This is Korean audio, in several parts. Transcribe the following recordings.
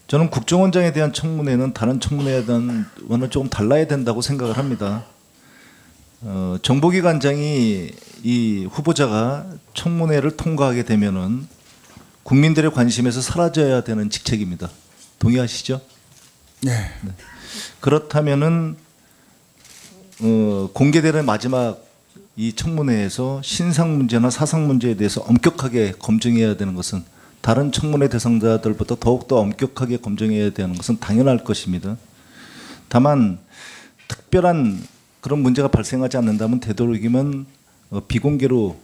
저는 국정원장에 대한 청문회는 다른 청문회에 대한 거는 조금 달라야 된다고 생각을 합니다. 정보기관장이 이 후보자가 청문회를 통과하게 되면은 국민들의 관심에서 사라져야 되는 직책입니다. 동의하시죠? 네. 네. 그렇다면은 공개되는 마지막 이 청문회에서 신상 문제나 사상 문제에 대해서 엄격하게 검증해야 되는 것은 다른 청문회 대상자들보다 더욱더 엄격하게 검증해야 되는 것은 당연할 것입니다. 다만 특별한 그런 문제가 발생하지 않는다면 되도록이면 비공개로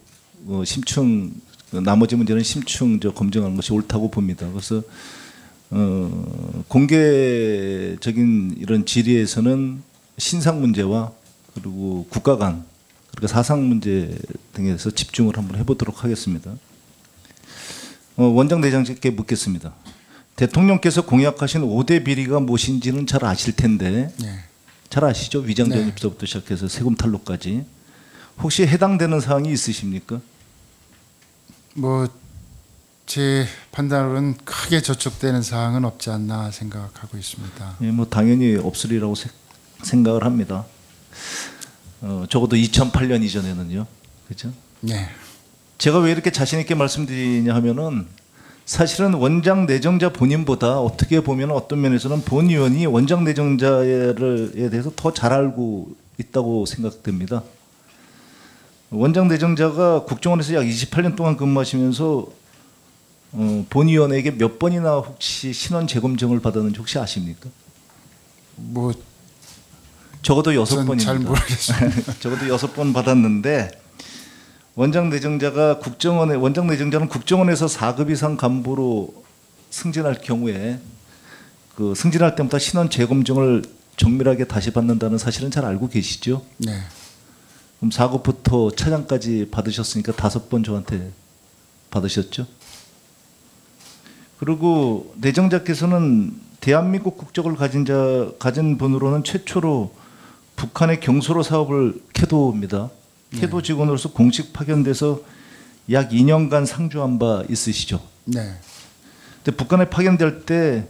심층 나머지 문제는 심층 검증하는 것이 옳다고 봅니다. 그래서 공개적인 이런 질의에서는 신상 문제와 그리고 국가 간 그리고 사상 문제 등에서 집중을 한번 해보도록 하겠습니다. 원장 대장께 묻겠습니다. 대통령께서 공약하신 5대 비리가 무엇인지는 잘 아실 텐데 네. 잘 아시죠? 위장 전입서부터 시작해서 세금 탈루까지. 혹시 해당되는 사항이 있으십니까? 뭐 제 판단으로는 크게 저촉되는 사항은 없지 않나 생각하고 있습니다. 예, 뭐 당연히 없으리라고 생각을 합니다. 적어도 2008년 이전에는요, 그렇죠? 네. 제가 왜 이렇게 자신 있게 말씀드리냐 하면은 사실은 원장 내정자 본인보다 어떻게 보면 어떤 면에서는 본 의원이 원장 내정자에 대해서 더 잘 알고 있다고 생각됩니다. 원장 내정자가 국정원에서 약 28년 동안 근무하시면서 본위원에게 몇 번이나 혹시 신원 재검증을 받았는지 혹시 아십니까? 뭐 적어도 6번입니다. 잘 모르겠습니다. 적어도 6번 받았는데 원장 내정자는 국정원에서 4급 이상 간부로 승진할 경우에 그 승진할 때부터 신원 재검증을 정밀하게 다시 받는다는 사실은 잘 알고 계시죠? 네. 그럼 4급부터 차장까지 받으셨으니까 5번 저한테 받으셨죠? 그리고 내정자께서는 대한민국 국적을 가진 분으로는 최초로 북한의 경소로 사업을 캐도입니다. 캐도 직원으로서 공식 파견돼서 약 2년간 상주한 바 있으시죠? 네. 근데 북한에 파견될 때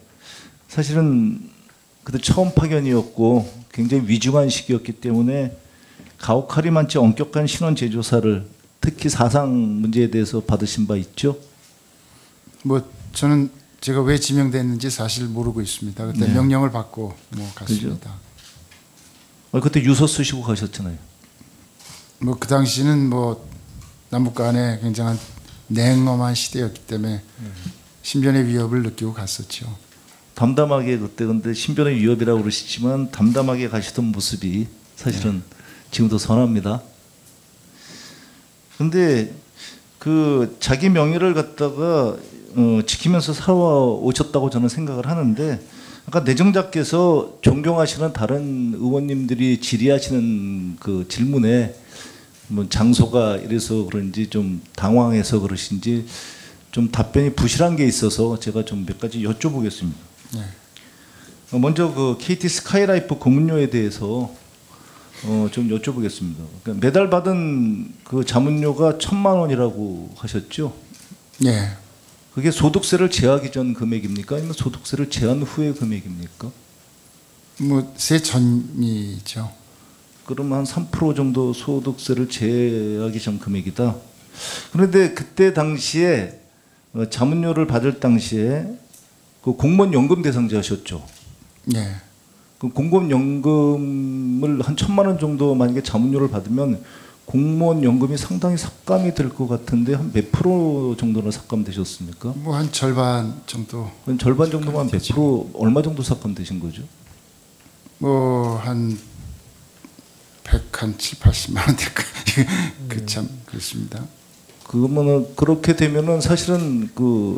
사실은 그때 처음 파견이었고 굉장히 위중한 시기였기 때문에 가혹하리 많지 엄격한 신원 재조사를 특히 사상 문제에 대해서 받으신 바 있죠? 뭐 저는 제가 왜 지명됐는지 사실 모르고 있습니다. 그때 네. 명령을 받고 갔습니다. 그때 유서 쓰시고 가셨잖아요. 뭐 그 당시는 뭐 남북 간에 굉장한 냉엄한 시대였기 때문에 신변의 위협을 느끼고 갔었죠. 담담하게 그때 근데 신변의 위협이라고 그러시지만 담담하게 가시던 모습이 사실은 지금도 선합니다. 근데 그 자기 명예를 갖다가 지키면서 살아오셨다고 저는 생각을 하는데 아까 내정자께서 존경하시는 다른 의원님들이 질의하시는 그 질문에 뭐 장소가 이래서 그런지 좀 당황해서 그러신지 좀 답변이 부실한 게 있어서 제가 좀 몇 가지 여쭤보겠습니다. 네. 먼저 그 KT 스카이라이프 고문료에 대해서 좀 여쭤보겠습니다. 그러니까 매달 받은 그 자문료가 1,000만 원이라고 하셨죠? 네. 그게 소득세를 제하기 전 금액입니까? 아니면 소득세를 제한 후의 금액입니까? 뭐 세 전이죠. 그러면 한 3% 정도 소득세를 제하기 전 금액이다. 그런데 그때 당시에 자문료를 받을 당시에 그 공무원 연금 대상자셨죠. 네. 그 공무원 연금을 한 1,000만 원 정도 만약에 자문료를 받으면 공무원 연금이 상당히 삭감이 될 것 같은데 한 몇 프로 정도나 삭감되셨습니까? 뭐 한 절반 정도. 절반 정도만 몇 프로 얼마 정도 삭감되신 거죠? 뭐 한 7, 80만 원 될까? 그 참 그렇습니다. 그러면은 그렇게 되면은 사실은 그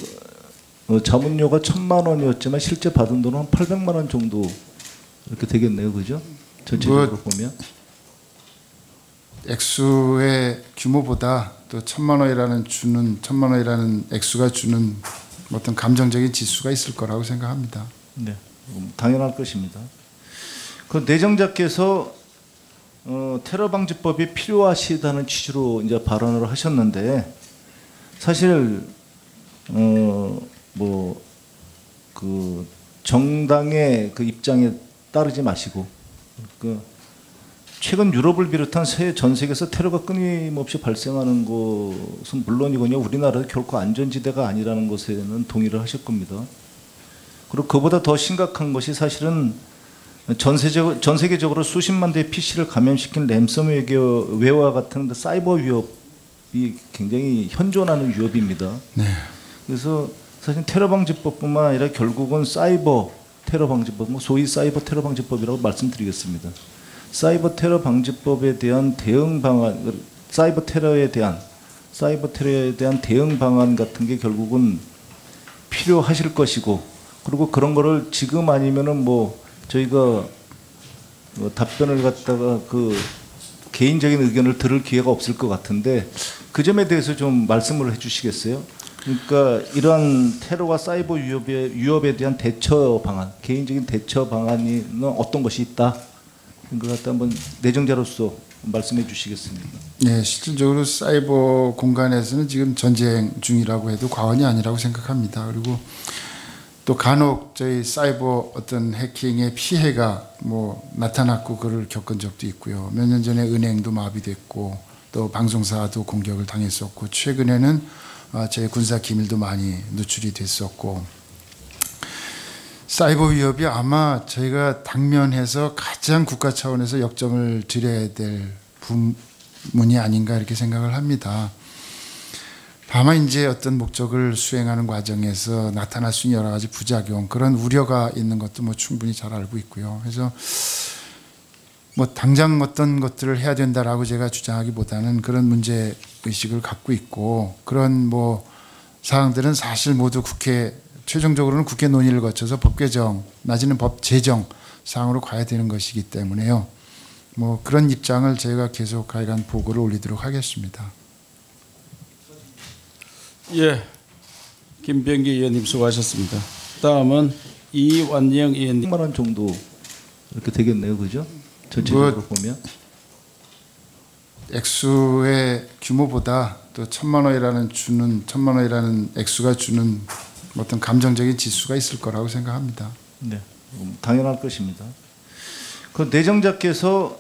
자문료가 1,000만 원이었지만 실제 받은 돈은 한 800만 원 정도 이렇게 되겠네요, 그죠? 전체적으로 보면 액수의 규모보다 또 1,000만 원이라는 액수가 주는 어떤 감정적인 지수가 있을 거라고 생각합니다. 네, 당연할 것입니다. 그 내정자께서 테러 방지법이 필요하시다는 취지로 이제 발언을 하셨는데 사실 뭐 그 정당의 그 입장에 따르지 마시고 그 최근 유럽을 비롯한 전 세계에서 테러가 끊임없이 발생하는 것은 물론이거니와 우리나라도 결코 안전지대가 아니라는 것에는 동의를 하실 겁니다. 그리고 그보다 더 심각한 것이 사실은 전 세계적으로 수십만 대의 PC를 감염시킨 랜섬웨어와 같은 사이버 위협이 굉장히 현존하는 위협입니다. 네. 그래서 사실 테러 방지법뿐만 아니라 결국은 사이버 테러 방지법, 소위 사이버 테러 방지법이라고 말씀드리겠습니다. 사이버 테러 방지법에 대한 대응 방안, 사이버 테러에 대한 대응 방안 같은 게 결국은 필요하실 것이고, 그리고 그런 거를 지금 아니면은 저희가 답변을 갖다가 그 개인적인 의견을 들을 기회가 없을 것 같은데 그 점에 대해서 좀 말씀을 해주시겠어요? 그러니까 이러한 테러와 사이버 위협에 대한 대처 방안, 개인적인 대처 방안이 어떤 것이 있다? 이걸 갖다 한번 내정자로서 말씀해 주시겠습니까? 네, 실질적으로 사이버 공간에서는 지금 전쟁 중이라고 해도 과언이 아니라고 생각합니다. 그리고 또 간혹 저희 사이버 어떤 해킹의 피해가 나타났고 그걸 겪은 적도 있고요. 몇 년 전에 은행도 마비됐고 또 방송사도 공격을 당했었고 최근에는 저희 군사 기밀도 많이 누출이 됐었고 사이버 위협이 아마 저희가 당면해서 가장 국가 차원에서 역점을 드려야 될 부문이 아닌가 이렇게 생각을 합니다. 다만 이제 어떤 목적을 수행하는 과정에서 나타날 수 있는 여러 가지 부작용 그런 우려가 있는 것도 충분히 잘 알고 있고요. 그래서 당장 어떤 것들을 해야 된다라고 제가 주장하기보다는 그런 문제 의식을 갖고 있고 그런 사항들은 사실 모두 최종적으로는 국회 논의를 거쳐서 법 개정 내지는 법 제정 사항으로 가야 되는 것이기 때문에요. 그런 입장을 저희가 계속 하여간 보고를 올리도록 하겠습니다. 예, 김병기 의원님 수고하셨습니다. 다음은 이완영 의원님. 100만 원 정도 이렇게 되겠네요, 그죠? 전체적으로 보면 액수의 규모보다 또 1,000만 원이라는 액수가 주는 어떤 감정적인 지수가 있을 거라고 생각합니다. 네, 당연할 것입니다. 그 내정자께서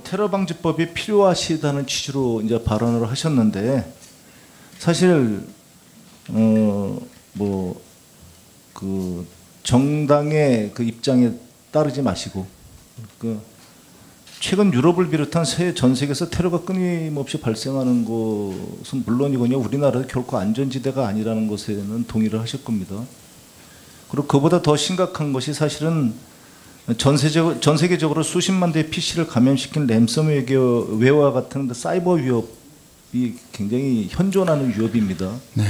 테러 방지법이 필요하시다는 취지로 이제 발언을 하셨는데 사실 그 정당의 그 입장에 따르지 마시고 그 최근 유럽을 비롯한 전 세계에서 테러가 끊임없이 발생하는 것은 물론이거니와 우리나라도 결코 안전지대가 아니라는 것에는 동의를 하실 겁니다. 그리고 그보다 더 심각한 것이 사실은 전 세계적으로 수십만 대의 PC를 감염시킨 랜섬웨어와 같은 사이버 위협이 굉장히 현존하는 위협입니다. 네.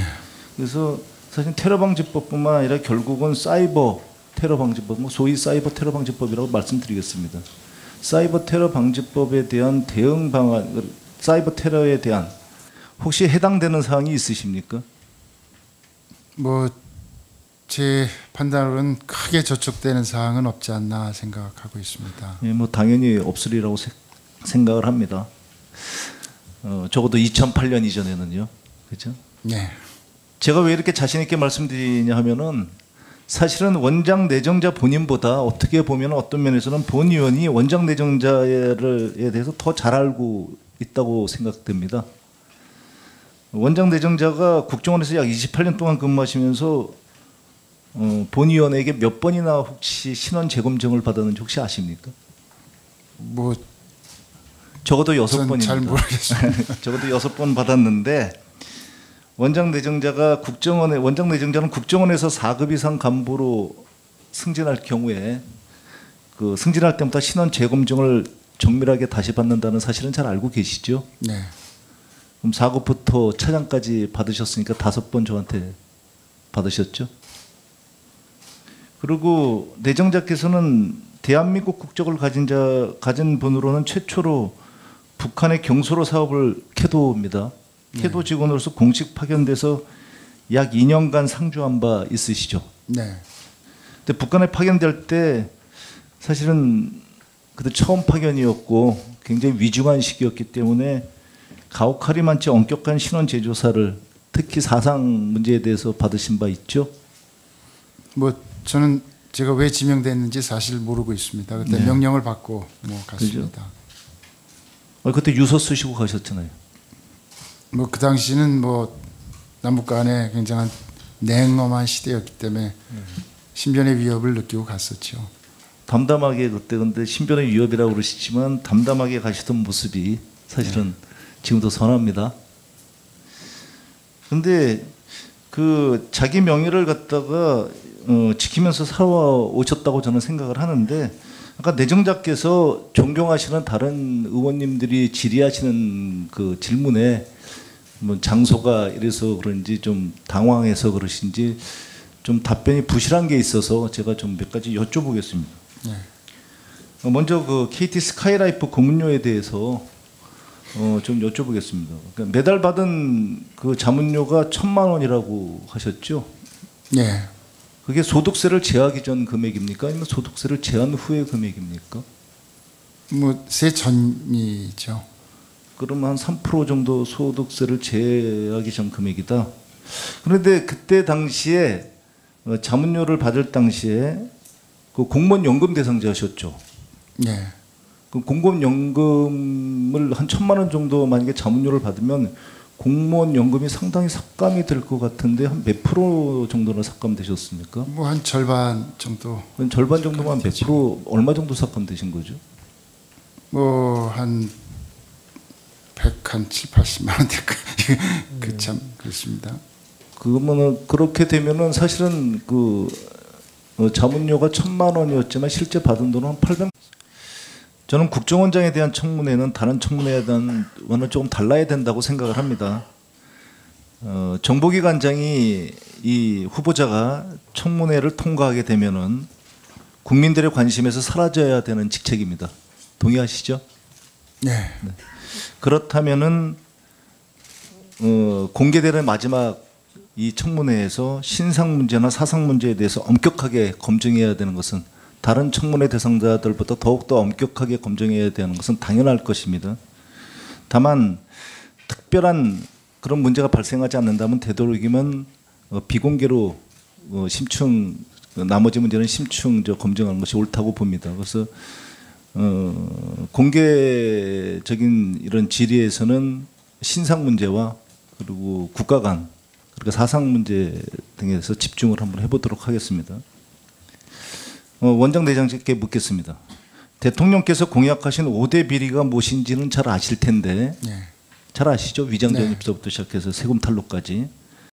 그래서 사실 테러 방지법뿐만 아니라 결국은 사이버 테러 방지법, 소위 사이버 테러 방지법이라고 말씀드리겠습니다. 사이버 테러 방지법에 대한 대응 방안, 사이버 테러에 대한 혹시 해당되는 사항이 있으십니까? 제 판단으로는 크게 저촉되는 사항은 없지 않나 생각하고 있습니다. 예, 당연히 없으리라고 생각을 합니다. 적어도 2008년 이전에는요, 그렇죠? 네. 제가 왜 이렇게 자신 있게 말씀드리냐 하면은 사실은 원장 내정자 본인보다 어떻게 보면 어떤 면에서는 본 의원이 원장 내정자에 대해서 더 잘 알고 있다고 생각됩니다. 원장 내정자가 국정원에서 약 28년 동안 근무하시면서 본 의원에게 몇 번이나 혹시 신원 재검증을 받았는지 혹시 아십니까? 적어도 6번입니다. 잘 모르겠습니다. 적어도 6번 받았는데 원장 내정자는 국정원에서 4급 이상 간부로 승진할 경우에 그 승진할 때부터 신원 재검증을 정밀하게 다시 받는다는 사실은 잘 알고 계시죠? 네. 그럼 4급부터 차장까지 받으셨으니까 5번 저한테 받으셨죠? 그리고 내정자께서는 대한민국 국적을 가진 분으로는 최초로 북한의 경소로 사업을 캐도입니다. 캐도 직원으로서 공식 파견돼서 약 2년간 상주한 바 있으시죠? 네. 근데 북한에 파견될 때 사실은 그때 처음 파견이었고 굉장히 위중한 시기였기 때문에 가혹하리만치 엄격한 신원 재조사를 특히 사상 문제에 대해서 받으신 바 있죠? 저는 제가 왜 지명됐는지 사실 모르고 있습니다. 그때 네. 명령을 받고 뭐 갔습니다. 그때 유서 쓰시고 가셨잖아요. 뭐 그 당시는 뭐 남북 간에 굉장한 냉엄한 시대였기 때문에 신변의 위협을 느끼고 갔었죠. 담담하게 그때 근데 신변의 위협이라고 그러시지만 담담하게 가시던 모습이 사실은 지금도 선합니다. 근데 그 자기 명예를 갖다가 지키면서 살아오셨다고 저는 생각을 하는데 아까 내정자께서 존경하시는 다른 의원님들이 질의하시는 그 질문에 뭐 장소가 이래서 그런지 좀 당황해서 그러신지 좀 답변이 부실한 게 있어서 제가 좀 몇 가지 여쭤보겠습니다. 네. 먼저 그 KT 스카이라이프 고문료에 대해서 좀 여쭤보겠습니다. 그러니까 매달 받은 그 자문료가 1,000만 원이라고 하셨죠? 네. 그게 소득세를 제하기 전 금액입니까? 아니면 소득세를 제한 후의 금액입니까? 뭐 세 전이죠. 그러면 한 3% 정도 소득세를 제하기 전 금액이다. 그런데 그때 당시에 자문료를 받을 당시에 그 공무원 연금 대상자셨죠. 네. 그 공무원 연금을 한 1,000만 원 정도 만약에 자문료를 받으면 공무원 연금이 상당히 삭감이 될 것 같은데 한 몇 프로 정도나 삭감되셨습니까? 뭐 한 절반 정도. 그럼 절반 정도만 몇 프로 얼마 정도 삭감되신 거죠? 뭐 한 7, 80만 원 될까. 그 참 그렇습니다. 그러면은 그렇게 되면은 사실은 그 자문료가 1,000만 원이었지만 실제 받은 돈은 한 800. 저는 국정원장에 대한 청문회는 다른 청문회에 대한 원은 조금 달라야 된다고 생각을 합니다. 정보기관장이 이 후보자가 청문회를 통과하게 되면은 국민들의 관심에서 사라져야 되는 직책입니다. 동의하시죠? 네. 그렇다면은 공개되는 마지막 이 청문회에서 신상 문제나 사상 문제에 대해서 엄격하게 검증해야 되는 것은 다른 청문회 대상자들보다 더욱더 엄격하게 검증해야 되는 것은 당연할 것입니다. 다만 특별한 그런 문제가 발생하지 않는다면 되도록이면 비공개로 심층 나머지 문제는 심층 검증하는 것이 옳다고 봅니다. 그래서 공개적인 이런 질의에서는 신상 문제와 그리고 국가 간 그리고 사상 문제 등에서 집중을 한번 해보도록 하겠습니다. 원장 대장께 묻겠습니다. 대통령께서 공약하신 5대 비리가 무엇인지는 잘 아실 텐데 네. 잘 아시죠? 위장 네. 전입서부터 시작해서 세금 탈루까지.